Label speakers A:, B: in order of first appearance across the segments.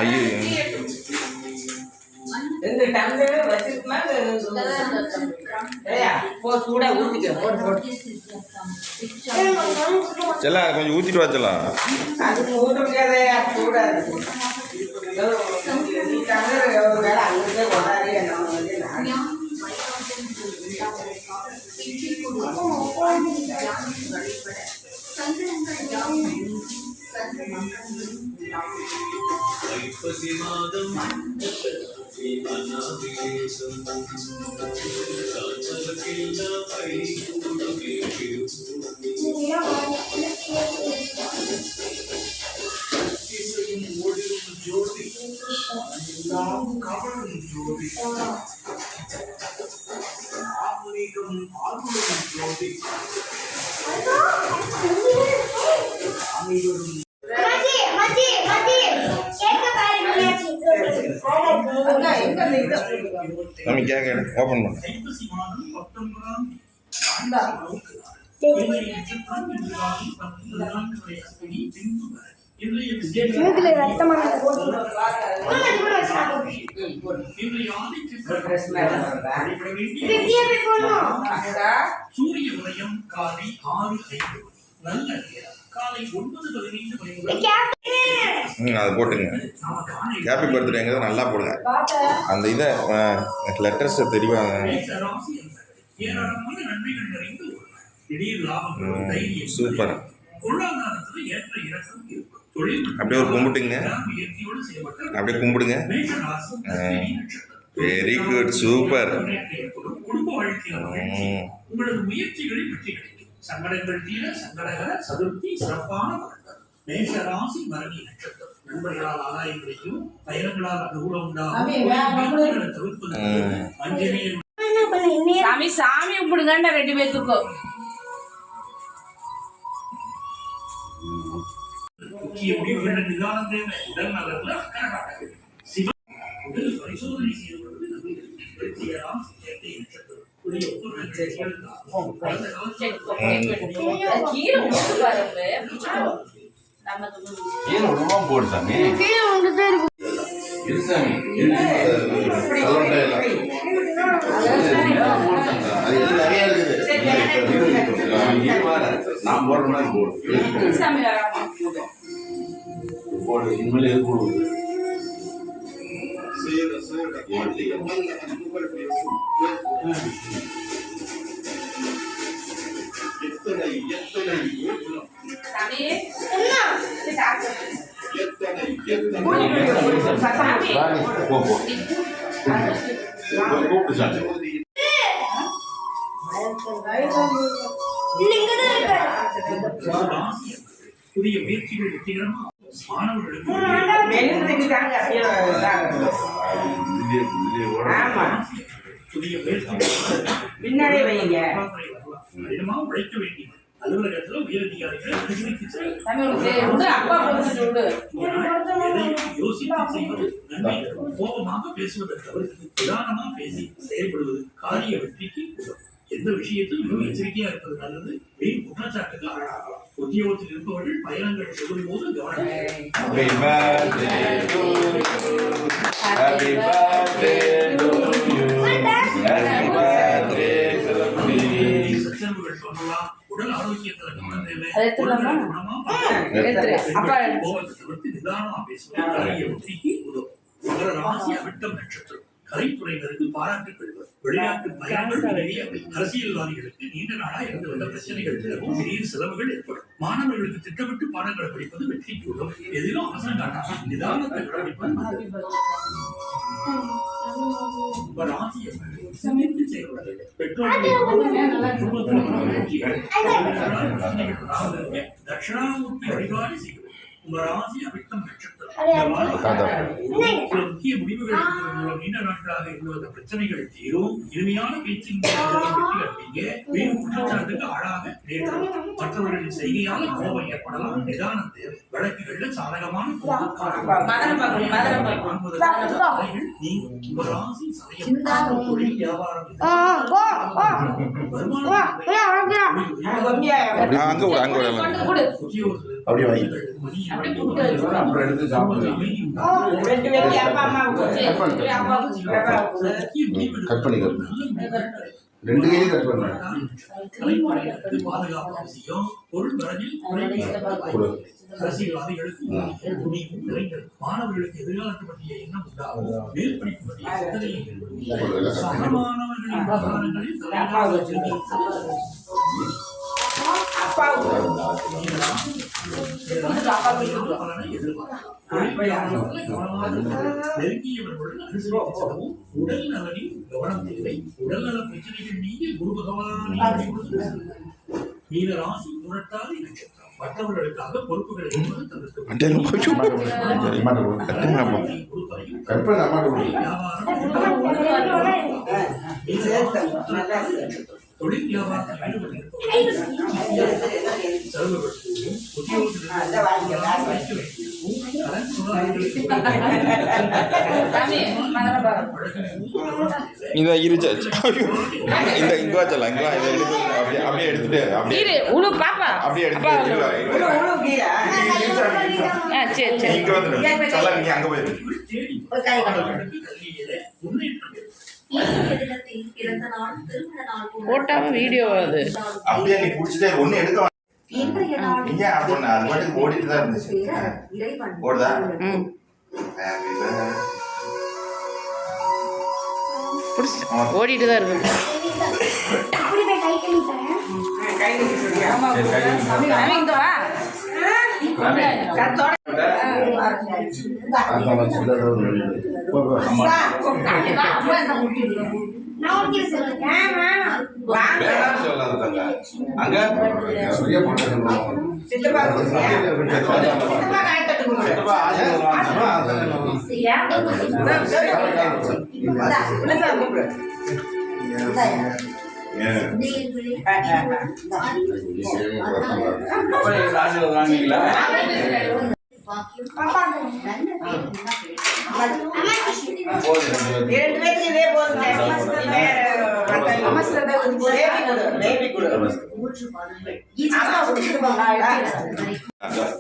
A: ஐயோ
B: இந்த டம்ளர் வச்சிருக்குமா சூடா ஊத்திக்க போட்டு
A: செல்லாம் கொஞ்சம் ஊத்திட்டு வச்சலாம்.
B: அதுக்கு ஊற்ற முடியாதையா சூடா இருக்கு. நீ டம்ளர் ஒரு வேலை அங்கே கொண்டாடி நம்ம வந்து
A: நம்ம கேட்க ஓப்பன் பண்ண
C: சூரிய உதயம் காலை 6:05 நல்ல காலை 9:15
A: அது போட்டுங்க. ஹாப்பி பர்த்டேங்கிறத நல்லா போடுங்க. அந்த இதை லெட்டர்ஸ் தெரிவாங்க. சூப்பர். அப்படியே ஒரு கும்பிட்டுங்க. அப்படியே கும்பிடுங்க. Very good. சூப்பர்.
C: உங்களது முயற்சிகளில் வெற்றி கிடைக்கும். சங்கடங்கள் தீர சங்கடகர சதுர்த்தி சிறப்பான பலன்கள். மேஷராசி பரணி நட்சத்திரம். நண்பர்களால் ஆதாயம் கிடைக்கும். பயணங்களால் அனுகூலம் உண்டாகும். தவிர்ப்பது
D: சாமி சாமி கும்பிடுங்கண்டா 2 பேத்துக்கும்.
C: முக்கிய முடிவுகள் நிதானம் தேவை. உடல் நலன்ல அக்கறை காட்ட வேண்டும். சிவன் உடல் பரிசோதனை செய்யப்படுவது நன்மைகள். வெற்றியராம் கேட்டை நட்சத்திரம்.
A: நான் போடுற மாதிரி போடு. இனிமேல் எது போடுவது?
C: புதிய முயற்சிகள் வெற்றிகரமா மாணவர்களுக்கு
B: பின்னாடி வைங்க.
C: உழைக்க வேண்டிய அலுவலகத்துல உயரதிகாரிகள் யோசித்து செய்வது நன்மை. கோபமாக பேசுவதை தவிர்த்து நிதானமா பேசி செயல்படுவது காரிய வெற்றிக்கு உதவும். எந்த விஷயத்திலும் மிகவும் எச்சரிக்கையா இருப்பது நல்லது. வீண் குற்றச்சாட்டுக்கு ஆளாகலாம். உத்தியோகத்தில் இருப்பவர்கள் பயணங்கள் செல்லும் போது கவனம். சச்சரவுகள் சொல்லலாம். உடல் ஆரோக்கியத்தில் கவனம் தேவை. தவிர்த்து நிதானமா பேசுவது காரிய வெற்றிக்கு உதவும். மகர ராசி அவிட்டம் நட்சத்திரம். கலைத்துறையினருக்கு பாராட்டுகள். வெளிநாட்டு பயணங்கள் நிறைய. அரசியல்வாதிகளுக்கு நீண்ட நாளா இருந்து வந்த பிரச்சனைகள் விலகும். திடீர் செலவுகள் ஏற்படும். மாணவர்களுக்கு திட்டமிட்டு பாடங்களை படிப்பது வெற்றிக்கு உதவும். எதிலும் அவசரம் காட்டாமல் நிதானத்தை கடைபிடிப்பது. சமைத்து செயல்படுவது. பெற்றோர்கள் தட்சிணாமூர்த்தி வழிபாடு செய்வது. உங்க ராசி அவிட்டம் நட்சத்திரம். இந்த வாரம் சில முக்கிய முடிவுகள் எடுப்பதன் மூலம் நீண்ட நாட்களாக இருந்து வந்த பிரச்சனைகள் தீரும். இனிமையான பேச்சின் மூலம் வெற்றி அடைவீங்க. வீண் குற்றச்சாட்டுக்கு ஆளாக நேரிடும். மற்றவர்களின் செய்கையால் கோபம் ஏற்படலாம். நிதானம் தேவை. வழக்குகள்ல சாதகமான நீங்க ராசி சதயம் தொழில் வியாபாரம்
A: அப்படியே வாங்கி
B: அப்புறம் எடுத்து சாப்பிடுங்க. கட் பண்ணி ரெண்டு கையிலும் கட் பண்ணுறேன்.
C: பாதுகாப்பு அவசியம். பொருள் வரவில் அரசியல்வாதிகளுக்கு மாணவர்களுக்கு எதிர்காலத்தை பற்றிய எண்ணம் உண்டாகும். மேல் படிப்பு பற்றிய சிந்தனை ஏற்படும். சகமானவர்களின் விவகாரங்களில் நெருங்கியவர்களுடன் அனுசரித்து செல்லவும். உடல் நலனில் கவனம் தேவை. உடல் நல பிரச்சனைகள் நீங்கி குரு பகவான் மீன ராசி புரட்டாதி நட்சத்திரம். மற்றவர்களுக்காக பொறுப்புகளை என்பது தவிர்க்க தொழில் வியாபாரத்தில்
A: இதை இருச்சு இந்த இங்கே வச்சலாம் இங்கே இதை எடுத்து அப்படியே எடுத்துட்டு அப்படியே அப்படியே எடுத்துட்டு
D: சரி
A: இங்கே வந்துடும் நீ அங்கே போயிரு
D: போட்டாம வீடியோ அது
A: அப்படியே நீ பிடிச்சிட்டே ஒன்னும் எடுக்க நீங்க அது பாட்டுக்கு ஓடிட்டு தான் இருந்துச்சு ஓடுதா
D: ஓடிட்டு தான் இருக்கு. இங்க வா
A: அங்க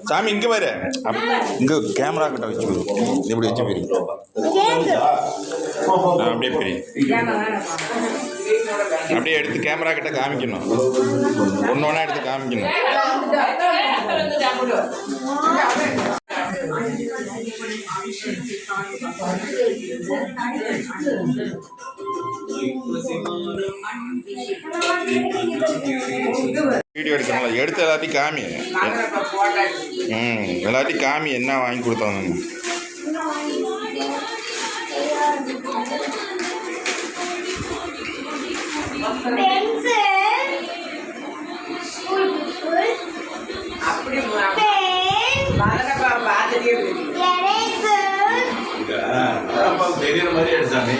A: சாமி இங்க பாரு இங்க கேமரா கிட்ட வச்சு இப்படி வச்சு போயிரு அப்படியே போயிரு அப்படியே எடுத்து கேமரா கிட்ட காமிக்கணும் ஒன்னொன்னா எடுத்து காமிக்கணும் வீடியோ எடுக்கணும் எடுத்து எல்லாத்தையும் காமி எல்லாத்தையும் காமி என்ன வாங்கி கொடுத்தாங்க தெரியற மாதிரி எடுத்தானே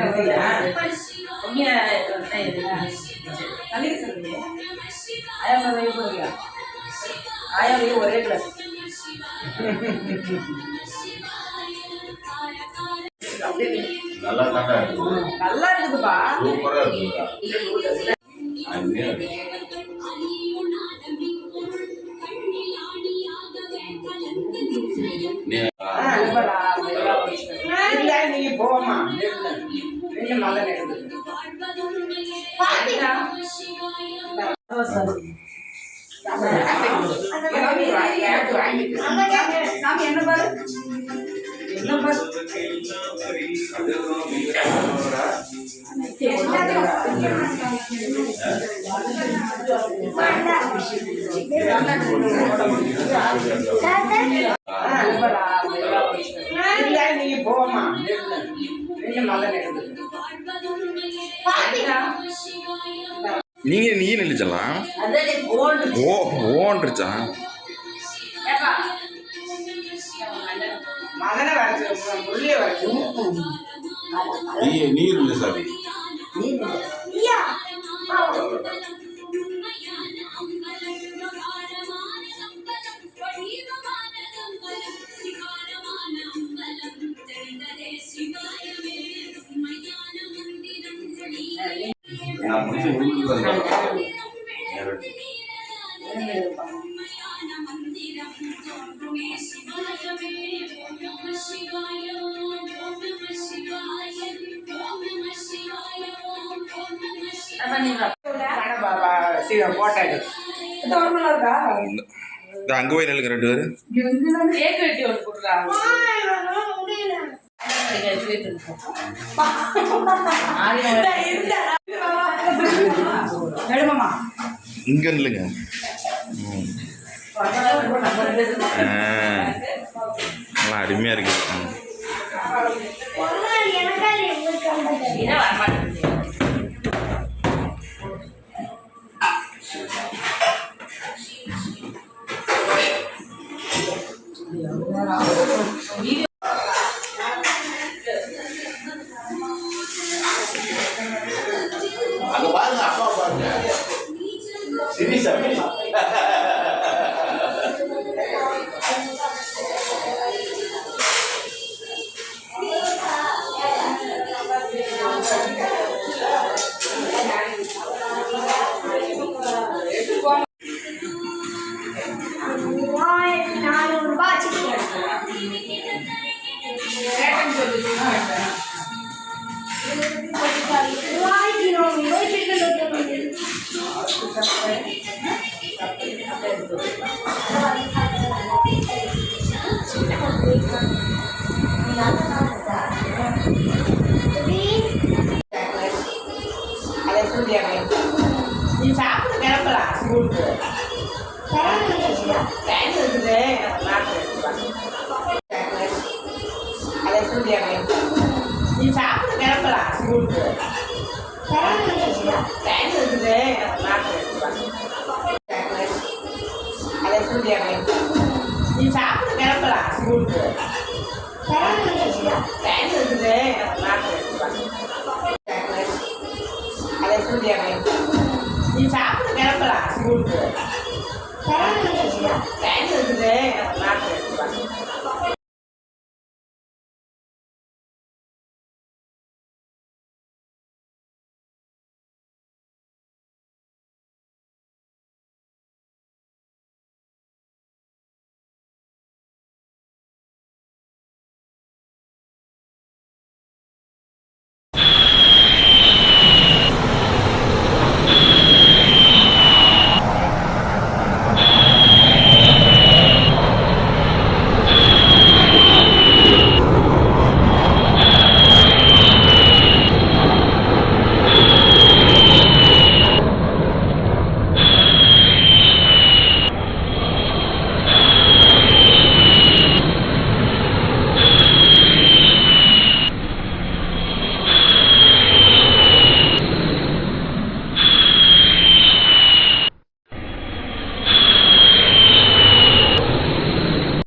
B: எடுத்தீங்களா?
D: ஒரே கிளாஸ்
A: நல்லா தாண்டா இருக்கு.
D: நல்லா இருக்குதுப்பா.
A: சூப்பரா இருக்குடா. அருமையா இருக்கு.
B: இல்ல, நீங்க போமா நீங்க மகன் எடுத்து
D: சாமி என்ன பாரு என்ன பாரு
B: இல்ல, நீங்க போமா நீங்க மகன் எடுத்து
A: நீங்க நீ நினைச்சலாம் ஓ ஓன்றுச்சா
B: மகனை வரைச்சு முள்ளிய வரைச்சு
A: நீ இல்லை சாமி நான் முடிச்சு வீட்டுக்கு வந்தேன்.
B: போட்டோ
A: இந்த அங்கே போய் நில்லுங்க 2 பேரும்.
D: கேக் வெட்டி ஒன்று கொடுக்குறா.
A: இங்கே நில்லுங்க. நல்லா அருமையாக இருக்குது.
E: அங்க பாருங்க, அப்பா பாருங்க. சீரியஸா
B: நீ சாப்பிட்டு கிளம்பலாம் ஸ்கூலுக்கு. டைம் இருக்குது, நீ சாப்பிட்டு கிளம்பலாம் ஸ்கூலுக்கு. டைம் இருக்குது, நீ சாப்பிட்டு கிளம்பலாம் ஸ்கூலுக்கு. டைம் இருக்குது, நீ சாப்பிட்டு கிளம்பலாம் ஸ்கூலுக்கு. டைம் இருக்குது,